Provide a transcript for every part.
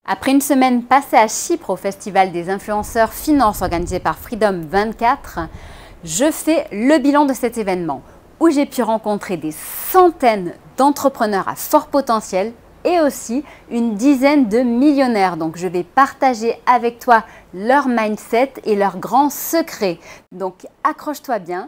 Après une semaine passée à Chypre au Festival des influenceurs finance organisé par Freedom 24, je fais le bilan de cet événement où j'ai pu rencontrer des centaines d'entrepreneurs à fort potentiel et aussi une dizaine de millionnaires. Donc je vais partager avec toi leur mindset et leurs grands secrets. Donc accroche-toi bien.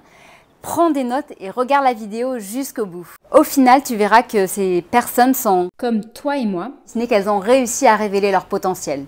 Prends des notes et regarde la vidéo jusqu'au bout. Au final, tu verras que ces personnes sont comme toi et moi, ce n'est qu'elles ont réussi à révéler leur potentiel.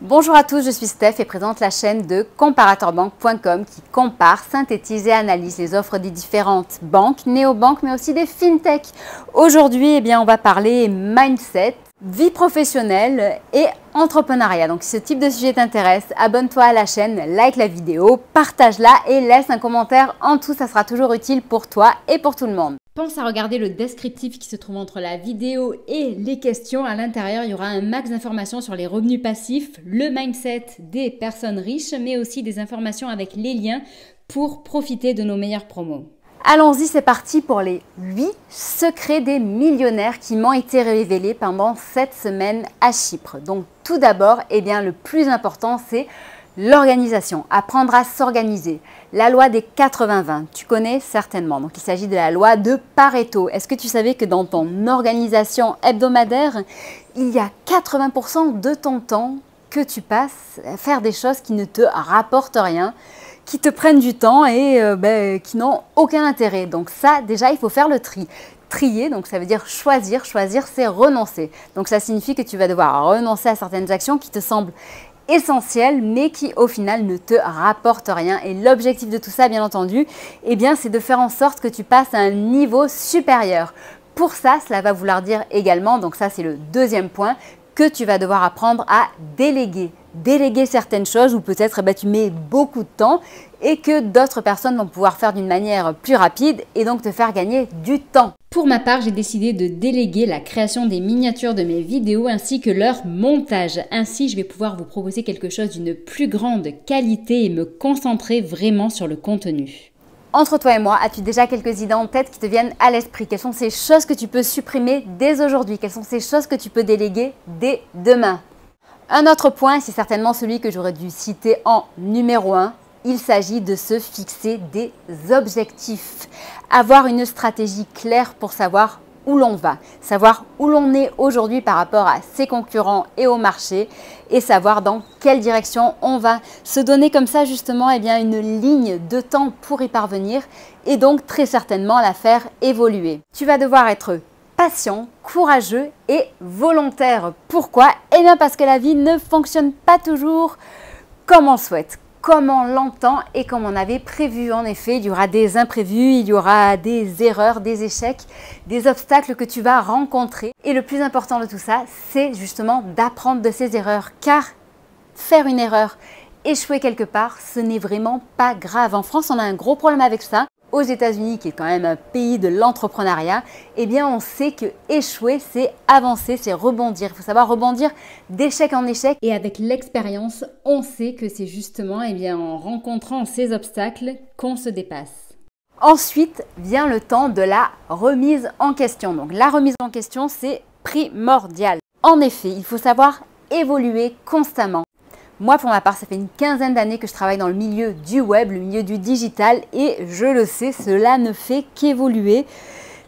Bonjour à tous, je suis Steph et présente la chaîne de comparatorbank.com qui compare, synthétise et analyse les offres des différentes banques, néobanques, mais aussi des fintech. Aujourd'hui, on va parler mindset, vie professionnelle et entrepreneuriat. Donc si ce type de sujet t'intéresse, abonne-toi à la chaîne, like la vidéo, partage-la et laisse un commentaire en dessous, ça sera toujours utile pour toi et pour tout le monde. Pense à regarder le descriptif qui se trouve entre la vidéo et les questions. À l'intérieur, il y aura un max d'informations sur les revenus passifs, le mindset des personnes riches, mais aussi des informations avec les liens pour profiter de nos meilleures promos. Allons-y, c'est parti pour les 8 secrets des millionnaires qui m'ont été révélés pendant cette semaine à Chypre. Donc tout d'abord, le plus important, c'est l'organisation, apprendre à s'organiser. La loi des 80-20, tu connais certainement. Donc il s'agit de la loi de Pareto. Est-ce que tu savais que dans ton organisation hebdomadaire, il y a 80% de ton temps que tu passes à faire des choses qui ne te rapportent rien, qui te prennent du temps et qui n'ont aucun intérêt. Donc ça, déjà, il faut faire le tri. Trier, donc ça veut dire choisir. Choisir, c'est renoncer. Donc ça signifie que tu vas devoir renoncer à certaines actions qui te semblent essentielles, mais qui au final ne te rapportent rien. Et l'objectif de tout ça, bien entendu, c'est de faire en sorte que tu passes à un niveau supérieur. Pour ça, cela va vouloir dire également, donc ça c'est le deuxième point, que tu vas devoir apprendre à déléguer. Déléguer certaines choses où peut-être tu mets beaucoup de temps et que d'autres personnes vont pouvoir faire d'une manière plus rapide et donc te faire gagner du temps. Pour ma part, j'ai décidé de déléguer la création des miniatures de mes vidéos ainsi que leur montage. Ainsi, je vais pouvoir vous proposer quelque chose d'une plus grande qualité et me concentrer vraiment sur le contenu. Entre toi et moi, as-tu déjà quelques idées en tête qui te viennent à l'esprit? Quelles sont ces choses que tu peux supprimer dès aujourd'hui? Quelles sont ces choses que tu peux déléguer dès demain? Un autre point, c'est certainement celui que j'aurais dû citer en numéro 1. Il s'agit de se fixer des objectifs. Avoir une stratégie claire pour savoir où l'on va, savoir où l'on est aujourd'hui par rapport à ses concurrents et au marché et savoir dans quelle direction on va. Se donner comme ça justement une ligne de temps pour y parvenir et donc très certainement la faire évoluer. Tu vas devoir être patient, courageux et volontaire. Pourquoi? Parce que la vie ne fonctionne pas toujours comme on le souhaite, comme on l'entend et comme on avait prévu. En effet, il y aura des imprévus, il y aura des erreurs, des échecs, des obstacles que tu vas rencontrer. Et le plus important de tout ça, c'est justement d'apprendre de ces erreurs. Car faire une erreur, échouer quelque part, ce n'est vraiment pas grave. En France, on a un gros problème avec ça. Aux États-Unis, qui est quand même un pays de l'entrepreneuriat, on sait que échouer, c'est avancer, c'est rebondir. Il faut savoir rebondir d'échec en échec. Et avec l'expérience, on sait que c'est justement en rencontrant ces obstacles qu'on se dépasse. Ensuite vient le temps de la remise en question. Donc la remise en question, c'est primordial. En effet, il faut savoir évoluer constamment. Moi, pour ma part, ça fait une quinzaine d'années que je travaille dans le milieu du web, le milieu du digital et je le sais, cela ne fait qu'évoluer.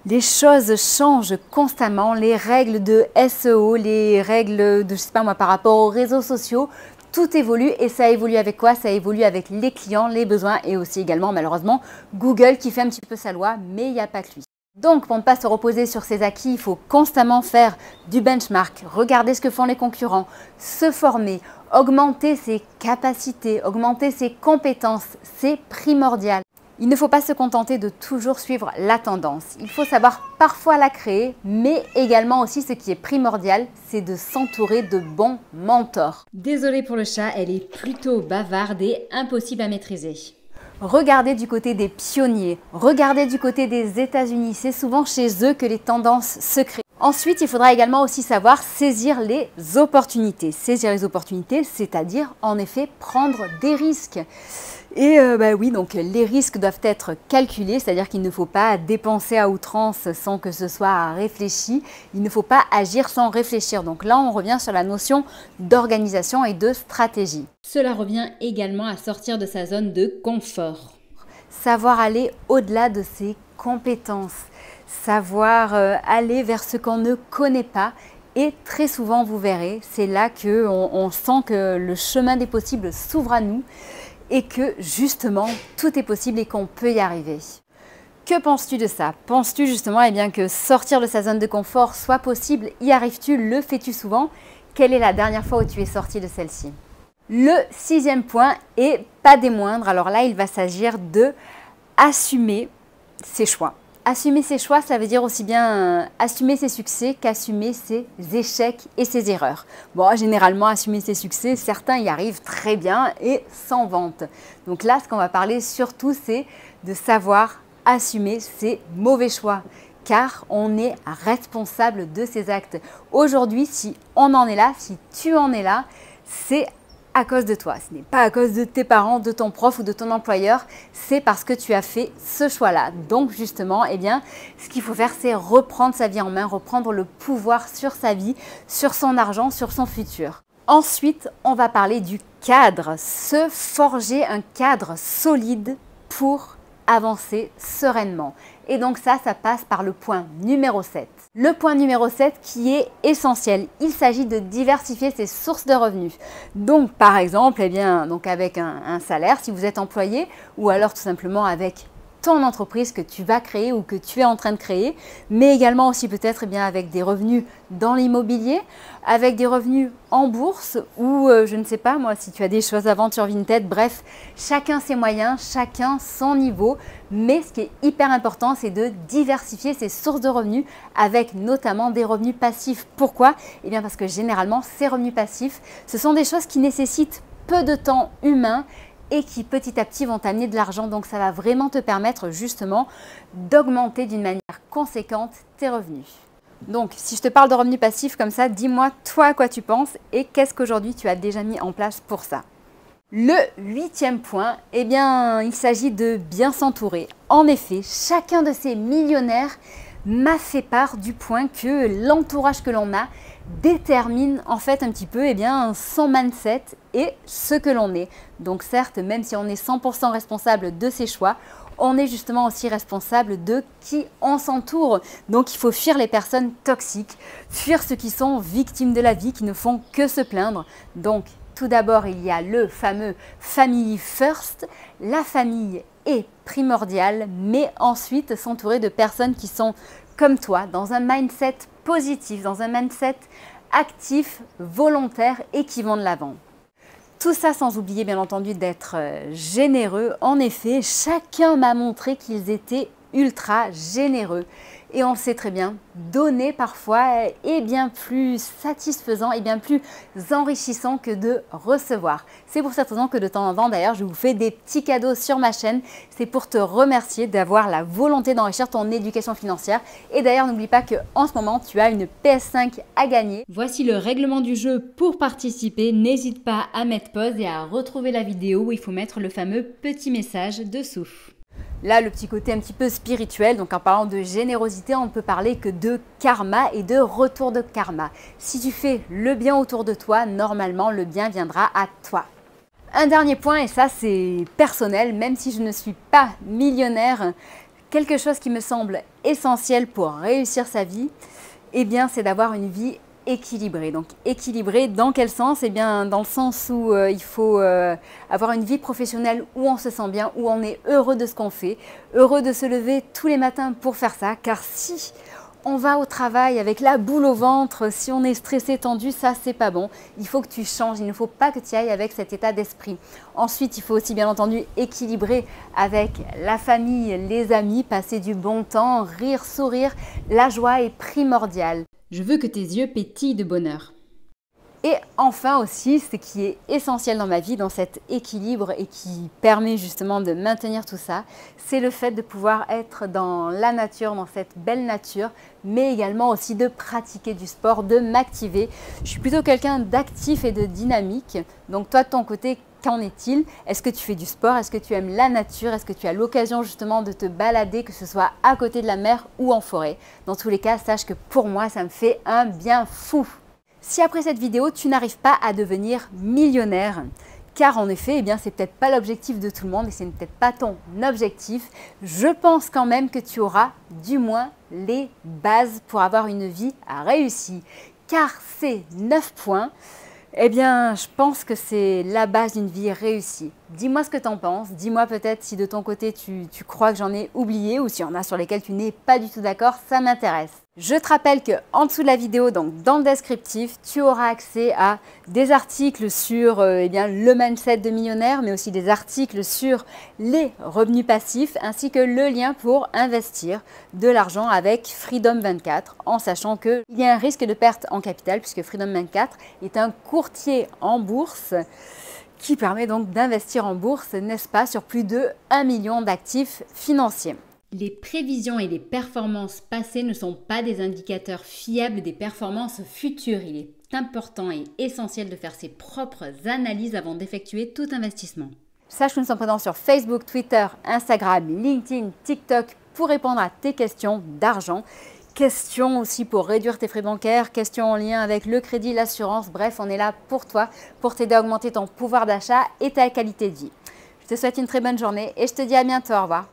Les choses changent constamment, les règles de SEO, les règles de, par rapport aux réseaux sociaux, tout évolue et ça évolue avec quoi? Ça évolue avec les clients, les besoins et aussi également, malheureusement, Google qui fait un petit peu sa loi, mais il n'y a pas que lui. Donc, pour ne pas se reposer sur ses acquis, il faut constamment faire du benchmark, regarder ce que font les concurrents, se former, augmenter ses capacités, augmenter ses compétences, c'est primordial. Il ne faut pas se contenter de toujours suivre la tendance. Il faut savoir parfois la créer, mais également aussi ce qui est primordial, c'est de s'entourer de bons mentors. Désolée pour le chat, elle est plutôt bavarde et impossible à maîtriser. Regardez du côté des pionniers, regardez du côté des États-Unis. C'est souvent chez eux que les tendances se créent. Ensuite, il faudra également aussi savoir saisir les opportunités. Saisir les opportunités, c'est-à-dire en effet prendre des risques. Et oui, donc les risques doivent être calculés, c'est-à-dire qu'il ne faut pas dépenser à outrance sans que ce soit réfléchi. Il ne faut pas agir sans réfléchir. Donc là, on revient sur la notion d'organisation et de stratégie. Cela revient également à sortir de sa zone de confort. Savoir aller au-delà de ses compétences. Savoir aller vers ce qu'on ne connaît pas. Et très souvent, vous verrez, c'est là qu'on sent que le chemin des possibles s'ouvre à nous et que justement, tout est possible et qu'on peut y arriver. Que penses-tu de ça? Penses-tu justement que sortir de sa zone de confort soit possible? Y arrives-tu? Le fais-tu souvent? Quelle est la dernière fois où tu es sorti de celle-ci? Le 6e point, et pas des moindres, alors là, il va s'agir de assumer ses choix. Assumer ses choix, ça veut dire aussi bien assumer ses succès qu'assumer ses échecs et ses erreurs. Bon, généralement, assumer ses succès, certains y arrivent très bien et sans vente. Donc là, ce qu'on va parler surtout, c'est de savoir assumer ses mauvais choix, car on est responsable de ses actes. Aujourd'hui, si on en est là, si tu en es là, c'est à cause de toi. Ce n'est pas à cause de tes parents, de ton prof ou de ton employeur, c'est parce que tu as fait ce choix-là. Donc justement, ce qu'il faut faire, c'est reprendre sa vie en main, reprendre le pouvoir sur sa vie, sur son argent, sur son futur. Ensuite, on va parler du cadre, se forger un cadre solide pour avancer sereinement. Et donc ça passe par le point numéro 7. Le point numéro 7 qui est essentiel, il s'agit de diversifier ses sources de revenus. Donc par exemple, donc avec un salaire si vous êtes employé ou alors tout simplement avec ton entreprise que tu vas créer ou que tu es en train de créer, mais également aussi peut-être avec des revenus dans l'immobilier, avec des revenus en bourse ou je ne sais pas moi si tu as des choses à vendre sur Vinted. Bref, chacun ses moyens, chacun son niveau, mais ce qui est hyper important, c'est de diversifier ses sources de revenus avec notamment des revenus passifs. Pourquoi? Parce que généralement, ces revenus passifs, ce sont des choses qui nécessitent peu de temps humain et qui petit à petit vont t'amener de l'argent. Donc ça va vraiment te permettre justement d'augmenter d'une manière conséquente tes revenus. Donc si je te parle de revenus passifs comme ça, dis-moi toi à quoi tu penses et qu'est-ce qu'aujourd'hui tu as déjà mis en place pour ça. Le 8e point, il s'agit de bien s'entourer. En effet, chacun de ces millionnaires m'a fait part du point que l'entourage que l'on a détermine en fait un petit peu son mindset et ce que l'on est. Donc certes, même si on est 100% responsable de ses choix, on est justement aussi responsable de qui on s'entoure. Donc il faut fuir les personnes toxiques, fuir ceux qui sont victimes de la vie, qui ne font que se plaindre. Donc tout d'abord, il y a le fameux family first. La famille est primordiale, mais ensuite s'entourer de personnes qui sont comme toi, dans un mindset positif, dans un mindset actif, volontaire et qui vont de l'avant. Tout ça sans oublier bien entendu d'être généreux. En effet, chacun m'a montré qu'ils étaient ultra généreux. Et on le sait très bien, donner parfois est bien plus satisfaisant et bien plus enrichissant que de recevoir. C'est pour cette raison que de temps en temps, d'ailleurs, je vous fais des petits cadeaux sur ma chaîne. C'est pour te remercier d'avoir la volonté d'enrichir ton éducation financière. Et d'ailleurs, n'oublie pas qu'en ce moment, tu as une PS5 à gagner. Voici le règlement du jeu pour participer. N'hésite pas à mettre pause et à retrouver la vidéo où il faut mettre le fameux petit message dessous. Là, le petit côté un petit peu spirituel, donc en parlant de générosité, on ne peut parler que de karma et de retour de karma. Si tu fais le bien autour de toi, normalement, le bien viendra à toi. Un dernier point, et ça c'est personnel, même si je ne suis pas millionnaire, quelque chose qui me semble essentiel pour réussir sa vie, c'est d'avoir une vie équilibré. Donc équilibré dans quel sens? Dans le sens où il faut avoir une vie professionnelle où on se sent bien, où on est heureux de ce qu'on fait, heureux de se lever tous les matins pour faire ça, car si on va au travail avec la boule au ventre, si on est stressé, tendu, ça c'est pas bon. Il faut que tu changes, il ne faut pas que tu ailles avec cet état d'esprit. Ensuite, il faut aussi bien entendu équilibrer avec la famille, les amis, passer du bon temps, rire, sourire. La joie est primordiale. Je veux que tes yeux pétillent de bonheur. Et enfin aussi, ce qui est essentiel dans ma vie, dans cet équilibre et qui permet justement de maintenir tout ça, c'est le fait de pouvoir être dans la nature, dans cette belle nature, mais également aussi de pratiquer du sport, de m'activer. Je suis plutôt quelqu'un d'actif et de dynamique. Donc toi, de ton côté, qu'en est-il? Est-ce que tu fais du sport? Est-ce que tu aimes la nature? Est-ce que tu as l'occasion justement de te balader, que ce soit à côté de la mer ou en forêt? Dans tous les cas, sache que pour moi, ça me fait un bien fou. Si après cette vidéo, tu n'arrives pas à devenir millionnaire, car en effet, eh bien, c'est peut-être pas l'objectif de tout le monde et c'est peut-être pas ton objectif, je pense quand même que tu auras du moins les bases pour avoir une vie réussie. Car ces 9 points, eh bien, je pense que c'est la base d'une vie réussie. Dis-moi ce que tu en penses. Dis-moi peut-être si de ton côté, tu crois que j'en ai oublié ou s'il y en a sur lesquels tu n'es pas du tout d'accord, ça m'intéresse. Je te rappelle qu'en dessous de la vidéo, donc dans le descriptif, tu auras accès à des articles sur eh bien, le mindset de millionnaire, mais aussi des articles sur les revenus passifs, ainsi que le lien pour investir de l'argent avec Freedom24, en sachant qu'il y a un risque de perte en capital, puisque Freedom24 est un courtier en bourse qui permet donc d'investir en bourse, n'est-ce pas, sur plus de 1 million d'actifs financiers. Les prévisions et les performances passées ne sont pas des indicateurs fiables des performances futures. Il est important et essentiel de faire ses propres analyses avant d'effectuer tout investissement. Sache que nous sommes présents sur Facebook, Twitter, Instagram, LinkedIn, TikTok pour répondre à tes questions d'argent. Questions aussi pour réduire tes frais bancaires, questions en lien avec le crédit, l'assurance. Bref, on est là pour toi, pour t'aider à augmenter ton pouvoir d'achat et ta qualité de vie. Je te souhaite une très bonne journée et je te dis à bientôt. Au revoir.